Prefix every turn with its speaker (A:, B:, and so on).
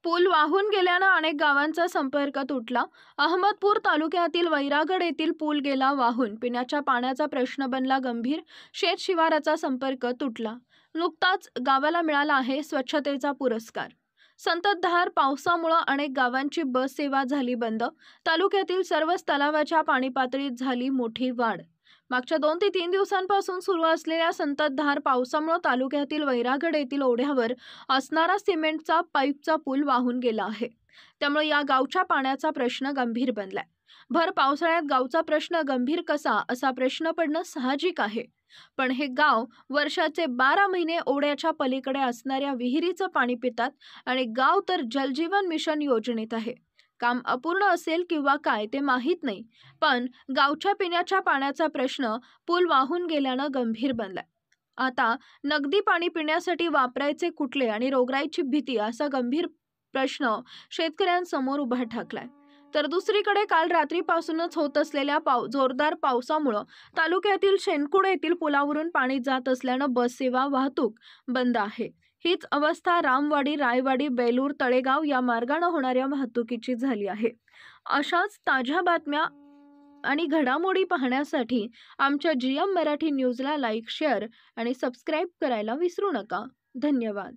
A: पूल वाहून गेल्यानं अनेक गावांचा संपर्क तुटला। अहमदपूर तालुक्यातील वैरागड येथील पूल गेला वाहून। पिण्याच्या पाण्याचा प्रश्न बनला गंभीर। शेत शिवाराचा संपर्क तुटला। नुकताच गावाला मिळाला आहे स्वच्छतेचा पुरस्कार। संततधार पावसामुळे अनेक गावांची बस सेवा झाली बंद। तालुक्यातील सर्वच तलावाच्या पाणी पातळीत झाली मोठी वाढ। मागच्या 2 ते 3 दिवसांपासून सुरू असलेल्या संततधार पावसामुळे तालुक्यातील वैरागड येथील ओढ्यावर असणारा सिमेंटचा पाईपचा पूल वाहून गेला आहे। त्यामुळे या गावच्या पाण्याचा प्रश्न गंभीर बनलाय। भर पावसाळ्यात गावचा प्रश्न गंभीर कसा असा प्रश्न पडणं साहजिक आहे। पण हे गाव वर्षाचे 12 महिने ओढ्याच्या पलीकडे असणाऱ्या विहिरीचं पाणी पितात आणि गाव तर जलजीवन मिशन योजनेत आहे। काम अपूर्ण असेल किंवा काय ते माहीत नाही, पण गावच्या पिण्याच्या पाण्याचा प्रश्न पूल वाहून गेल्यानं गंभीर बनलाय। आता नगदी पाणी पिण्यासाठी वापरायचे कुठले आणि रोगराईची भीती असा गंभीर प्रश्न शेतकऱ्यांसमोर उभा ठाकलाय। तर दुसरीकडे काल रात्रीपासूनच होत असलेल्या जोरदार पावसामुळे तालुक्यातील शेनकुड येथील पुलावरून पाणी जात असल्यानं बस सेवा वाहतूक बंद आहे। हीच अवस्था रामवाडी, रायवाडी, बेलूर, तळेगाव या मार्गाने होणाऱ्या वाहतुकीची झाली आहे। अशाच ताज्या बातम्या आणि घडामोडी पाहण्यासाठी आमच्या GM मराठी न्यूजला लाईक, शेअर आणि सबस्क्राईब करायला विसरू नका। धन्यवाद।